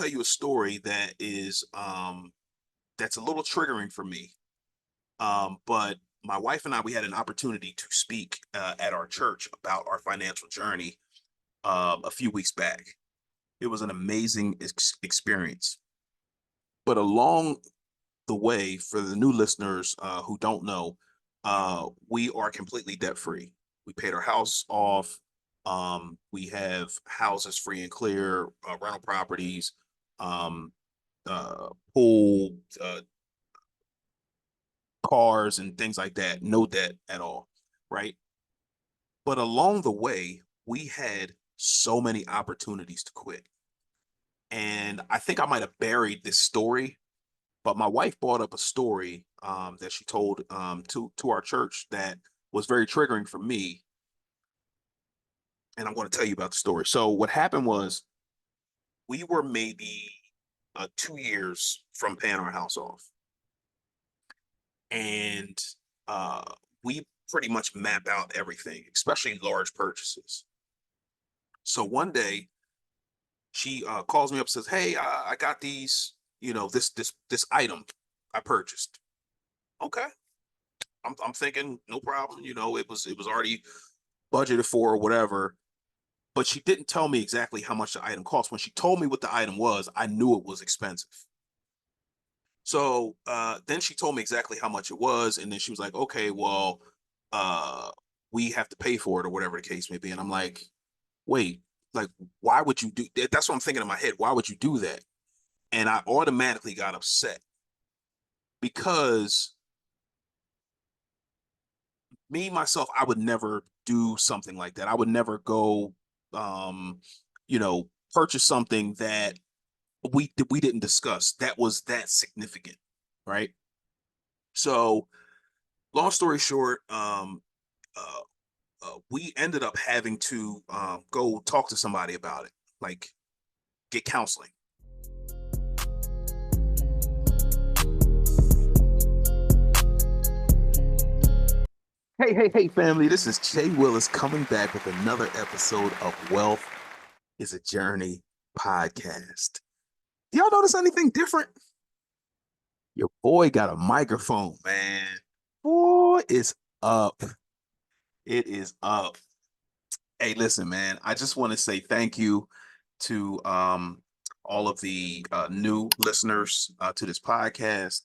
tell you a story that is that's a little triggering for me. But my wife and I, we had an opportunity to speak at our church about our financial journey a few weeks back. It was an amazing experience. But along the way, for the new listeners who don't know, we are completely debt free. We paid our house off. We have houses free and clear, rental properties, um, pool, cars, and things like that. No debt at all, right? But along the way, we had so many opportunities to quit. And I think I might have buried this story, but my wife brought up a story that she told to our church that was very triggering for me, and I'm going to tell you about the story. So what happened was we were maybe 2 years from paying our house off, and uh, we pretty much map out everything, especially large purchases. So one day she calls me up, says, "Hey, I got these, this item I purchased." Okay, I'm thinking no problem. It was already budgeted for or whatever. But she didn't tell me exactly how much the item cost. When she told me what the item was, I knew it was expensive. So then she told me exactly how much it was, and then she was like, "Okay, well, uh, we have to pay for it or whatever the case may be." And I'm like, "Wait, like, why would you do that?" That's what I'm thinking in my head. Why would you do that? And I automatically got upset because me myself, I would never do something like that. I would never go, um, purchase something that we didn't discuss that was that significant, right? So, long story short, uh, we ended up having to go talk to somebody about it, like get counseling. Hey, family! This is Jay Willis coming back with another episode of Wealth is a Journey podcast. Do y'all notice anything different? Your boy got a microphone, man. Boy, is up. It is up. Hey, listen, man. I just want to say thank you to all of the new listeners to this podcast.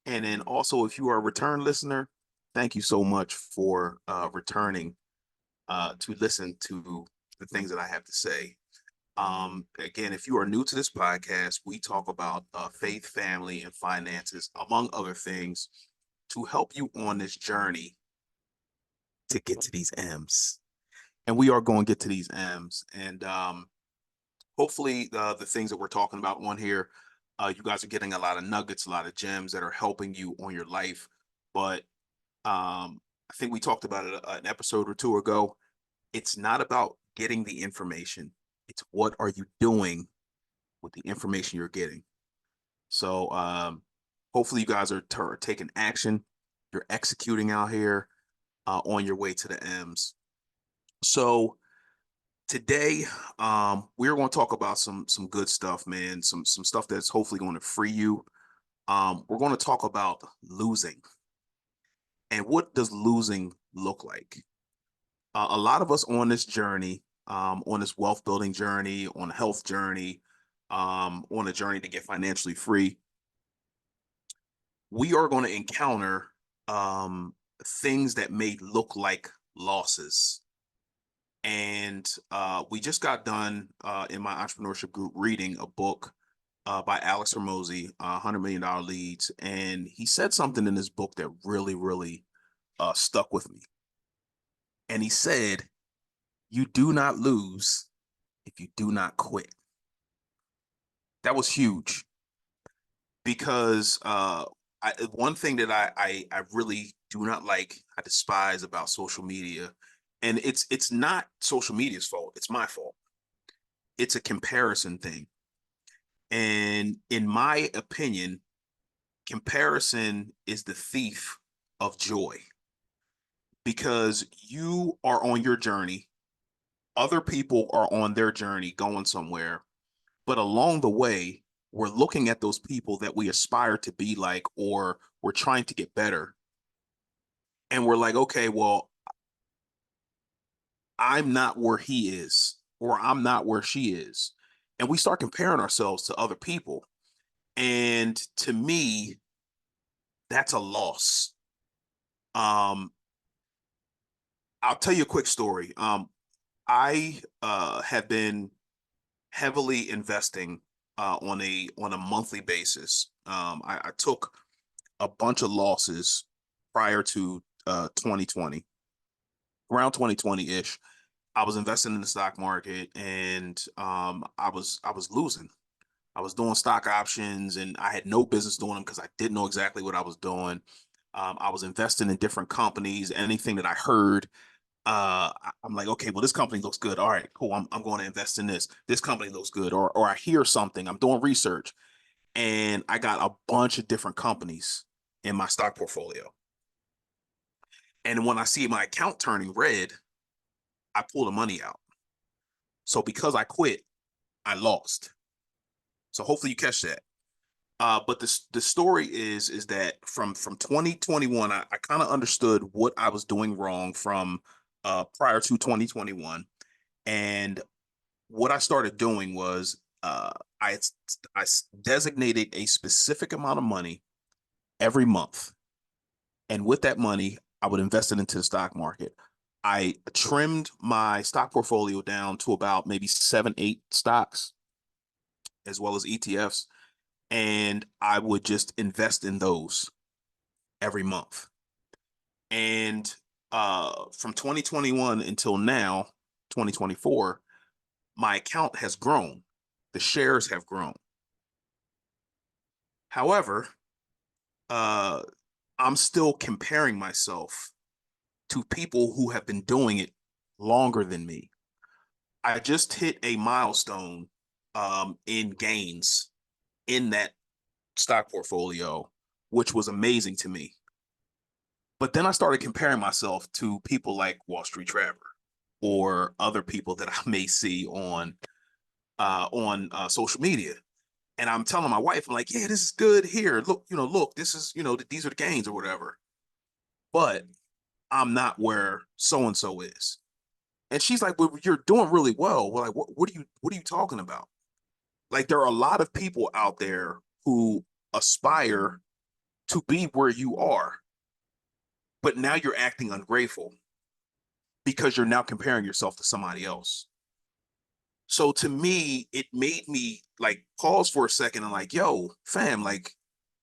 And then also, if you are a return listener, thank you so much for returning to listen to the things that I have to say. Again, if you are new to this podcast, we talk about faith, family, and finances, among other things, to help you on this journey to get to these M's. And we are going to get to these M's. And hopefully, the things that we're talking about on here, you guys are getting a lot of nuggets, a lot of gems that are helping you on your life. But I think we talked about it an episode or two ago. It's not about getting the information. It's what are you doing with the information you're getting. So hopefully you guys are taking action. You're executing out here on your way to the M's. So today, we're going to talk about some good stuff, man. Some stuff that's hopefully going to free you. We're going to talk about losing and what does losing look like. A lot of us on this journey, on this wealth building journey, on a health journey, on a journey to get financially free, we are going to encounter things that may look like losses. And we just got done in my entrepreneurship group reading a book by Alex Hormozy, $100 Million Leads. And he said something in this book that really, really stuck with me. And he said, "You do not lose if you do not quit." That was huge because one thing that I really do not like, I despise about social media, and it's not social media's fault. It's my fault. It's a comparison thing. And in my opinion, comparison is the thief of joy because you are on your journey, other people are on their journey going somewhere, But along the way, we're looking at those people that we aspire to be like, or we're trying to get better. And we're like, okay, well, I'm not where he is, or I'm not where she is. And we start comparing ourselves to other people. And to me, that's a loss. Um, I'll tell you a quick story. I have been heavily investing on a monthly basis. I took a bunch of losses prior to 2020, around 2020-ish. I was investing in the stock market, and I was losing. I was doing stock options, and I had no business doing them because I didn't know exactly what I was doing. I was investing in different companies. Anything that I heard, I'm like, okay, well, this company looks good. All right, cool. I'm going to invest in this. This company looks good. Or I hear something. I'm doing research, and I got a bunch of different companies in my stock portfolio. And when I see my account turning red, I pull the money out. So because I quit, I lost. So hopefully you catch that. But the story is that from 2021, I kind of understood what I was doing wrong from prior to 2021, and what I started doing was I designated a specific amount of money every month, and with that money, I would invest it into the stock market. I trimmed my stock portfolio down to about maybe 7, 8 stocks, as well as ETFs, and I would just invest in those every month. And from 2021 until now, 2024, my account has grown. The shares have grown. However, uh, I'm still comparing myself to people who have been doing it longer than me. I just hit a milestone in gains in that stock portfolio, which was amazing to me. But then I started comparing myself to people like Wall Street Trevor or other people that I may see on social media. And I'm telling my wife, I'm like, yeah, this is good here. Look, look, this is, these are the gains or whatever. But I'm not where so and so is. And she's like, well, you're doing really well. Well, like, what are you talking about? Like, there are a lot of people out there who aspire to be where you are, but now you're acting ungrateful because you're now comparing yourself to somebody else. So to me, it made me like pause for a second and like, yo, fam, like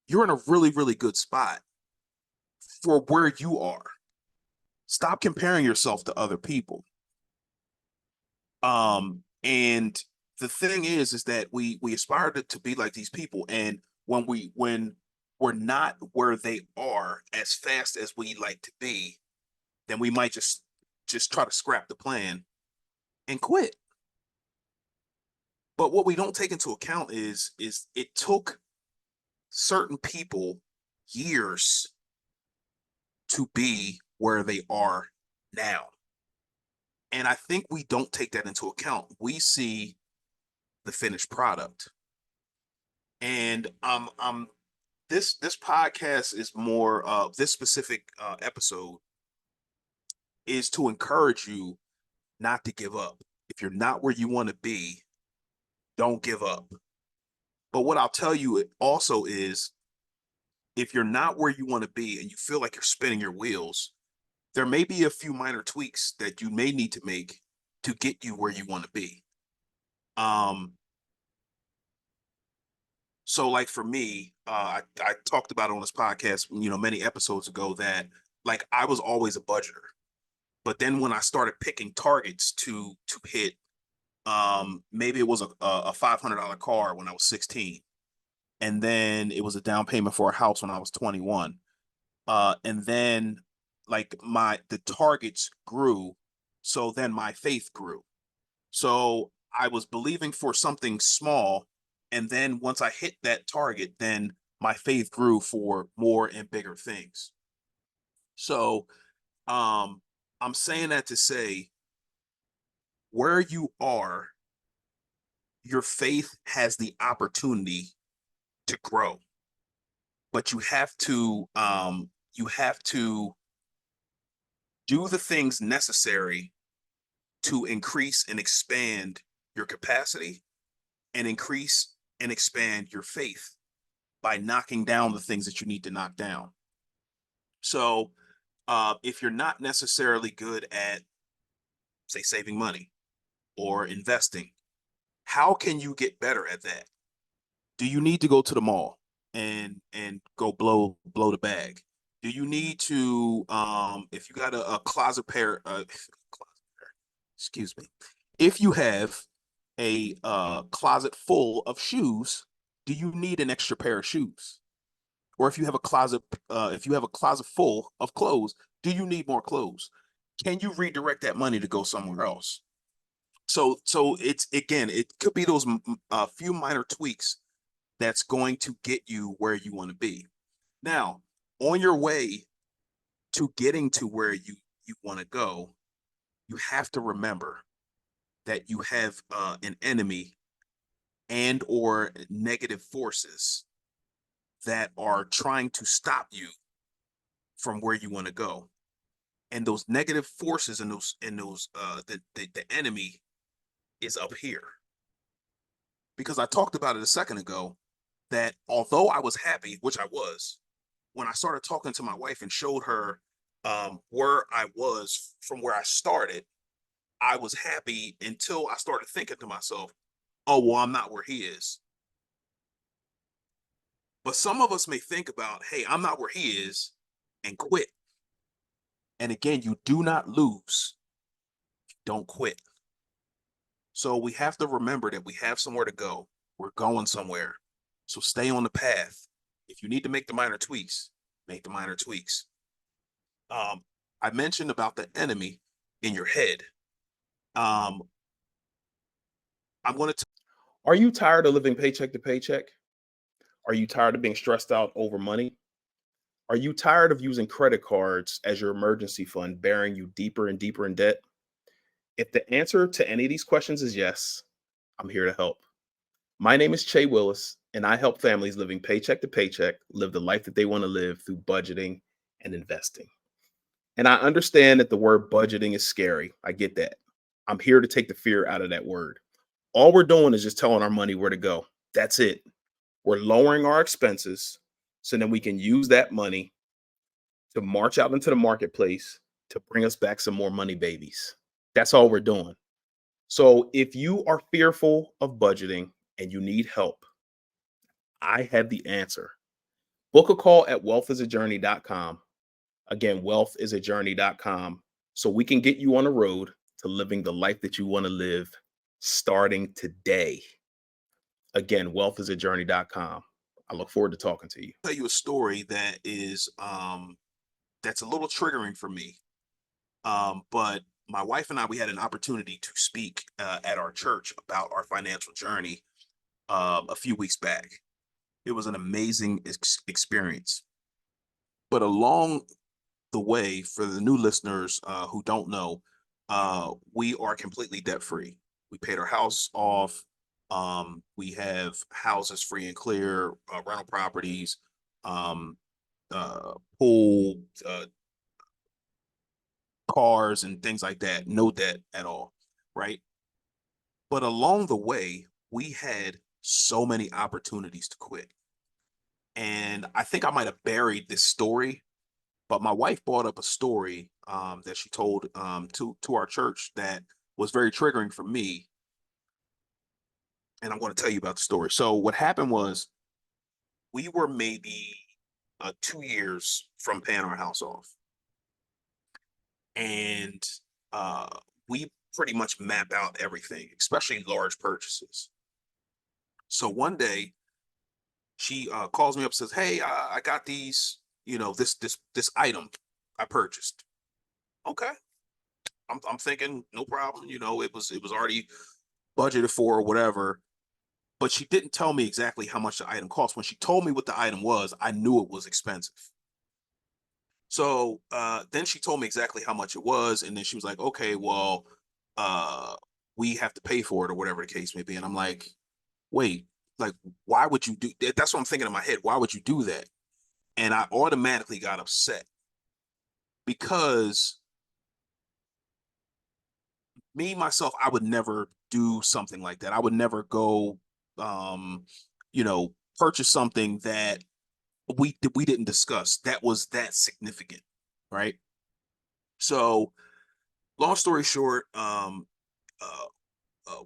you're in a really, really good spot for where you are. Stop comparing yourself to other people. And the thing is that we aspire to be like these people. And when we're not where they are as fast as we like to be, then we might just try to scrap the plan and quit. But what we don't take into account is it took certain people years to be where they are now. And I think we don't take that into account. We see the finished product. And this podcast is more this specific episode is to encourage you not to give up. If you're not where you want to be, don't give up. But what I'll tell you also is if you're not where you want to be and you feel like you're spinning your wheels, there may be a few minor tweaks that you may need to make to get you where you want to be. Um, so like for me, I talked about it on this podcast, many episodes ago that like I was always a budgeter. But then when I started picking targets to hit, maybe it was a $500 car when I was 16. And then it was a down payment for a house when I was 21. And then like the targets grew, so then my faith grew. So I was believing for something small, and then once I hit that target, then my faith grew for more and bigger things. So um I'm saying that to say where you are, your faith has the opportunity to grow, but you have to do the things necessary to increase and expand your capacity and increase and expand your faith by knocking down the things that you need to knock down. So, if you're not necessarily good at, say, saving money or investing, how can you get better at that? Do you need to go to the mall and go blow the bag? Do you need to if you got a closet pair excuse me, if you have a closet full of shoes, do you need an extra pair of shoes? Or if you have a closet full of clothes, do you need more clothes? Can you redirect that money to go somewhere else? So it's, again, it could be those few minor tweaks that's going to get you where you want to be. Now, on your way to getting to where you want to go, you have to remember that you have an enemy and or negative forces that are trying to stop you from where you want to go. And those negative forces and those the enemy is up here. Because I talked about it a second ago, that although I was happy, which I was, when I started talking to my wife and showed her where I was from where I started, I was happy until I started thinking to myself, oh, well, I'm not where he is. But some of us may think about, hey, I'm not where he is, and quit. And again, you do not lose. Don't quit. So we have to remember that we have somewhere to go. We're going somewhere. So stay on the path. If you need to make the minor tweaks, make the minor tweaks. I mentioned about the enemy in your head. Um, I'm going to. Are you tired of living paycheck to paycheck? Are you tired of being stressed out over money? Are you tired of using credit cards as your emergency fund, bearing you deeper and deeper in debt? If the answer to any of these questions is yes, I'm here to help. My name is Che Willis, and I help families living paycheck to paycheck live the life that they want to live through budgeting and investing. And I understand that the word budgeting is scary. I get that. I'm here to take the fear out of that word. All we're doing is just telling our money where to go. That's it. We're lowering our expenses so then we can use that money to march out into the marketplace to bring us back some more money babies. That's all we're doing. So if you are fearful of budgeting and you need help, I have the answer. Book a call at wealthisajourney.com. Again, wealthisajourney.com, so we can get you on the road to living the life that you want to live starting today. Again, wealthisajourney.com. I look forward to talking to you. I'll tell you a story that is that's a little triggering for me. But my wife and I, we had an opportunity to speak at our church about our financial journey a few weeks back. It was an amazing experience. But along the way, for the new listeners who don't know, we are completely debt free. We paid our house off. We have houses free and clear, rental properties, um, pool, cars, and things like that. No debt at all, right? But along the way, we had so many opportunities to quit. And I think I might have buried this story, but my wife brought up a story that she told to our church that was very triggering for me. And I'm going to tell you about the story. So what happened was, we were maybe 2 years from paying our house off. And uh, we pretty much map out everything, especially large purchases. So one day she calls me up and says, hey, I got these, this item I purchased. Okay. I'm thinking no problem. It was already budgeted for or whatever. But she didn't tell me exactly how much the item cost. When she told me what the item was, I knew it was expensive. So then she told me exactly how much it was, and then she was like, "Okay, well, uh, we have to pay for it or whatever the case may be. And I'm like, wait, like, why would you do that? That's what I'm thinking in my head. Why would you do that? And I automatically got upset because me, myself, I would never do something like that. I would never go, um, purchase something that we didn't discuss that was that significant, right? So, long story short, uh,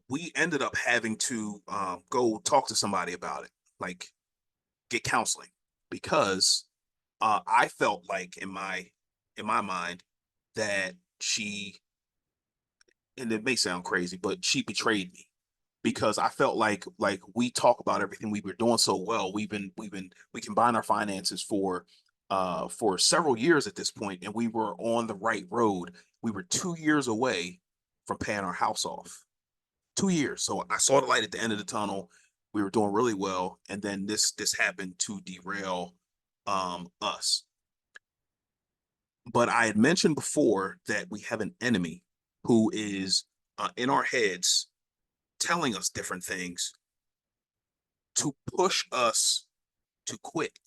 we ended up having to go talk to somebody about it, like get counseling, because I felt like in my mind that she, and it may sound crazy, but she betrayed me because I felt like we talk about everything we were doing so well. We combined our finances for several years at this point, and we were on the right road. We were 2 years away from paying our house off. 2 years. So I saw the light at the end of the tunnel. We were doing really well, and then this happened to derail us. But I had mentioned before that we have an enemy who is in our heads telling us different things to push us to quit.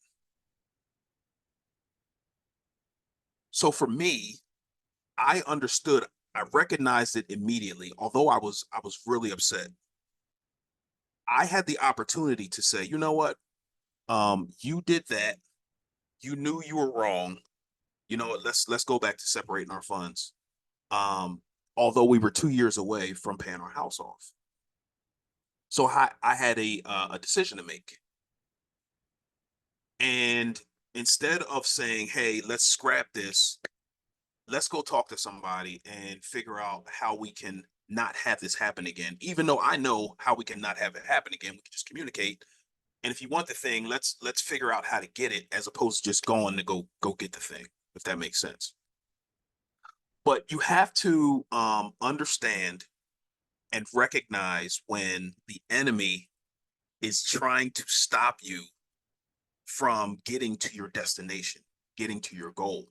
So for me, I understood, I recognized it immediately, although I was really upset. I had the opportunity to say, you know what? You did that. You knew you were wrong. You know what? Let's go back to separating our funds. Um, Although we were 2 years away from paying our house off. So I had a decision to make. And instead of saying, hey, let's scrap this, let's go talk to somebody and figure out how we can not have this happen again. Even though I know how we can not have it happen again, we can just communicate. And if you want the thing, let's figure out how to get it as opposed to just going to go get the thing, if that makes sense. But you have to understand and recognize when the enemy is trying to stop you from getting to your destination, getting to your goal.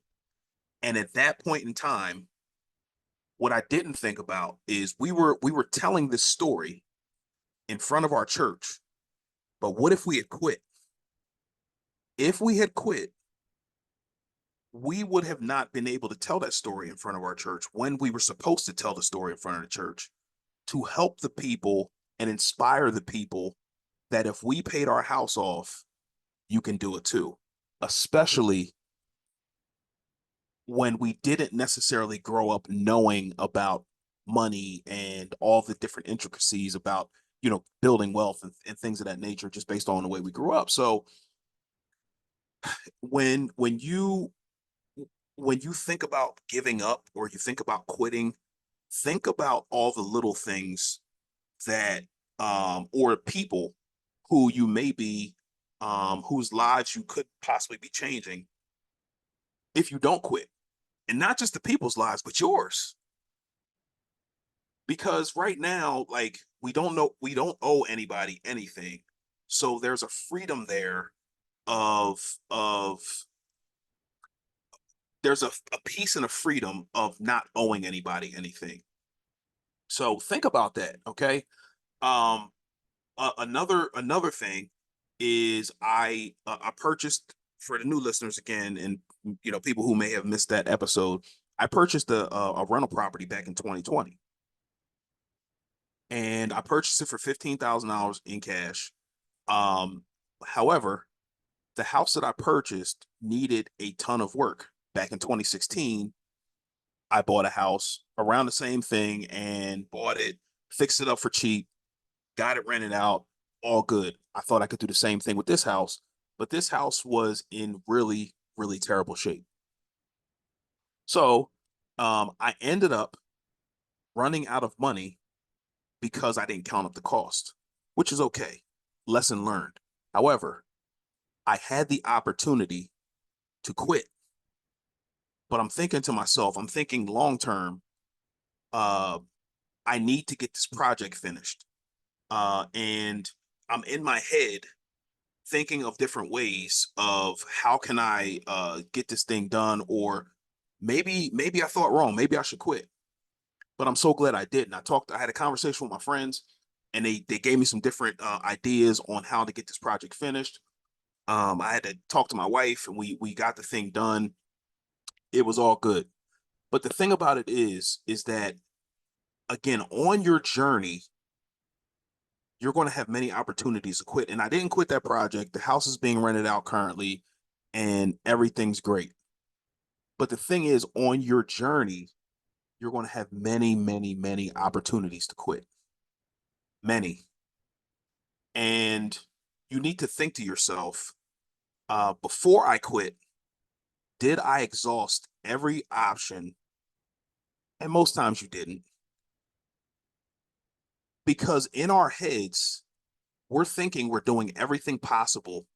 And at that point in time, what I didn't think about is we were telling this story in front of our church. But what if we had quit? If we had quit, we would have not been able to tell that story in front of our church when we were supposed to tell the story in front of the church to help the people and inspire the people that if we paid our house off, you can do it too. Especially when we didn't necessarily grow up knowing about money and all the different intricacies about building wealth and things of that nature just based on the way we grew up. So when you think about giving up or you think about quitting, think about all the little things that or people who you may be whose lives you could possibly be changing if you don't quit, and not just the people's lives but yours. Because right now, like, we don't owe anybody anything, so there's a freedom there of there's a peace and a freedom of not owing anybody anything. So think about that, okay? um another thing is I purchased, for the new listeners again, and people who may have missed that episode, I purchased a rental property back in 2020, and I purchased it for $15,000 in cash. Um, However, the house that I purchased needed a ton of work. Back in 2016, I bought a house around the same thing and bought it, fixed it up for cheap, got it rented out, all good. I thought I could do the same thing with this house, but this house was in really, really terrible shape. So I ended up running out of money because I didn't count up the cost, which is okay. Lesson learned. However, I had the opportunity to quit, but I'm thinking to myself, I'm thinking long term, uh, I need to get this project finished. And I'm in my head thinking of different ways of how can I get this thing done, or maybe I thought wrong. Maybe I should quit. but I'm so glad I didn't. I had a conversation with my friends, and they gave me some different ideas on how to get this project finished. I had to talk to my wife, and we got the thing done. It was all good. But the thing about it is that again, on your journey, you're going to have many opportunities to quit. And I didn't quit that project. The house is being rented out currently, and everything's great. But the thing is, on your journey, you're going to have many, many, many opportunities to quit. Many. And you need to think to yourself, before I quit, did I exhaust every option? And most times you didn't. Because in our heads, we're thinking we're doing everything possible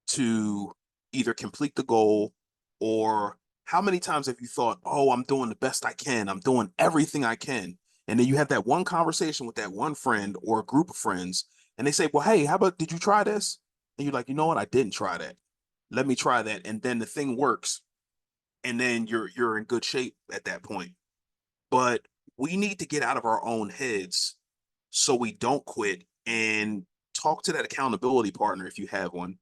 to either complete the goal, or how many times have you thought, oh, I'm doing the best I can, I'm doing everything I can. And then you have that one conversation with that one friend or a group of friends, and they say, well, hey, how about, did you try this? And you're like, you know what? I didn't try that. Let me try that. And then the thing works. And then you're in good shape at that point. But we need to get out of our own heads so we don't quit, and talk to that accountability partner if you have one.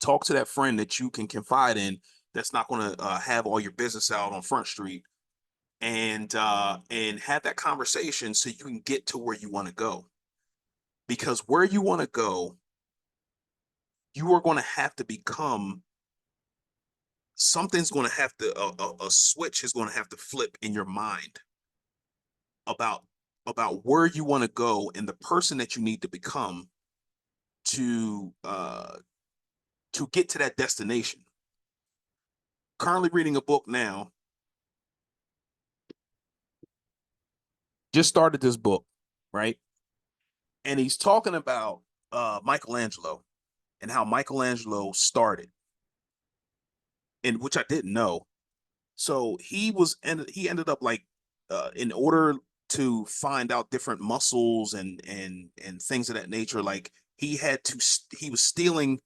Talk to that friend that you can confide in, that's not going to have all your business out on Front Street, and have that conversation so you can get to where you want to go. Because where you want to go, you are going to have to become, something's going to have to, a switch is going to have to flip in your mind about where you want to go and the person that you need to become to get to that destination. Currently reading a book now. Just started this book, right? And he's talking about Michelangelo and how Michelangelo started, and which I didn't know. So he ended up like, in order to find out different muscles and things of that nature, like he was stealing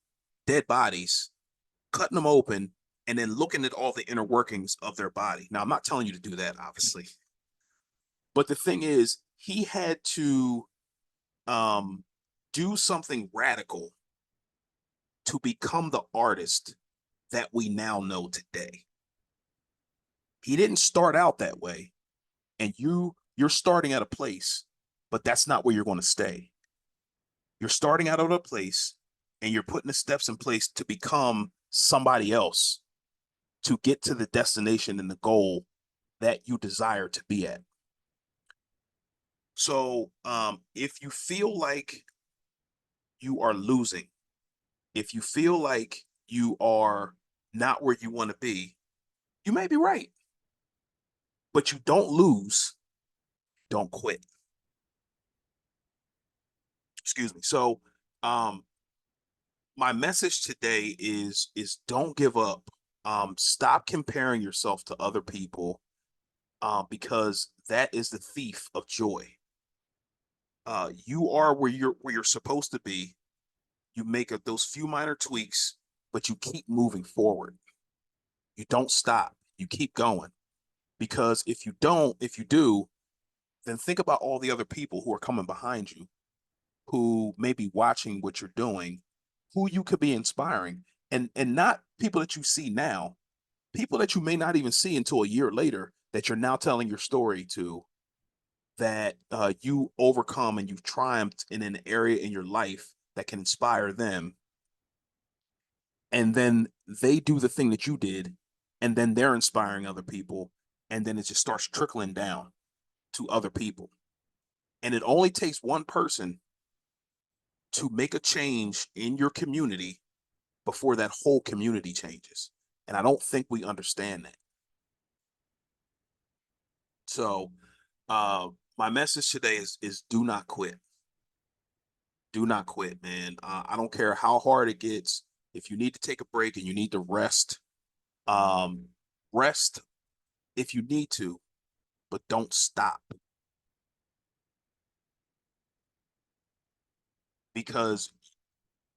dead bodies, cutting them open, and then looking at all the inner workings of their body. Now, I'm not telling you to do that, obviously, but the thing is, he had to um, do something radical to become the artist that we now know today. He didn't start out that way, and you're starting at a place, but that's not where you're going to stay. You're starting out at a place, and you're putting the steps in place to become somebody else, to get to the destination and the goal that you desire to be at. So, if you feel like you are losing, if you feel like you are not where you want to be, you may be right, but you don't lose, don't quit. Excuse me. So, um, my message today is don't give up. Stop comparing yourself to other people, because that is the thief of joy. You are where you're supposed to be. You make those few minor tweaks, but you keep moving forward. You don't stop. You keep going. Because if you do, then think about all the other people who are coming behind you, who may be watching what you're doing, who you could be inspiring, and not people that you see now, people that you may not even see until a year later, that you're now telling your story to, that you overcome and you've triumphed in an area in your life that can inspire them, and then they do the thing that you did, and then they're inspiring other people, and then it just starts trickling down to other people. And it only takes one person to make a change in your community before that whole community changes. And I don't think we understand that. So, my message today is do not quit. Do not quit, man. I don't care how hard it gets. If you need to take a break and you need to rest, um, rest if you need to, but don't stop, because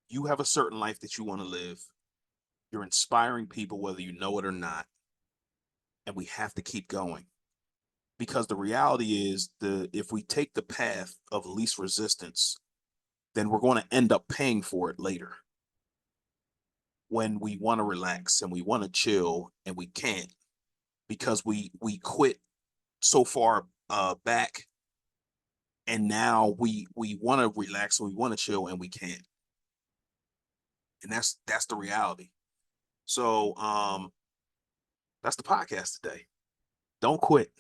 you have a certain life that you want to live. You're inspiring people, whether you know it or not, and we have to keep going. because the reality is if we take the path of least resistance, then we're going to end up paying for it later when we want to relax and we want to chill and we can't because we quit so far back, and now we want to relax and we want to chill and we can't, and that's the reality. So that's the podcast today. Don't quit.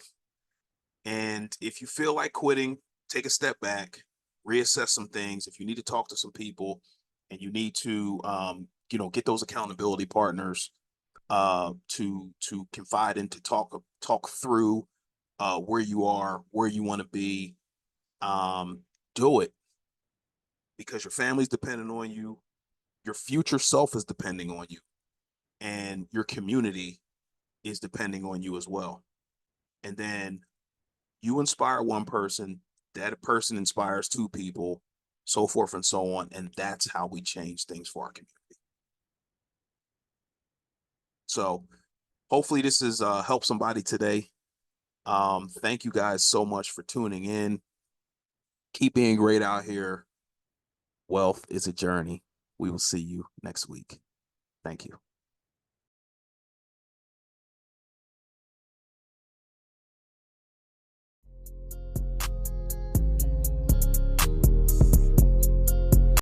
And if you feel like quitting, take a step back, reassess some things. If you need to talk to some people and you need to get those accountability partners to confide in, to talk through where you are, where you want to be, um, do it, because your family's depending on you, your future self is depending on you, and your community is depending on you as well. And then you inspire one person, that person inspires two people, so forth and so on. And that's how we change things for our community. So hopefully this has helped somebody today. Thank you guys so much for tuning in. Keep being great out here. Wealth is a journey. We will see you next week. Thank you.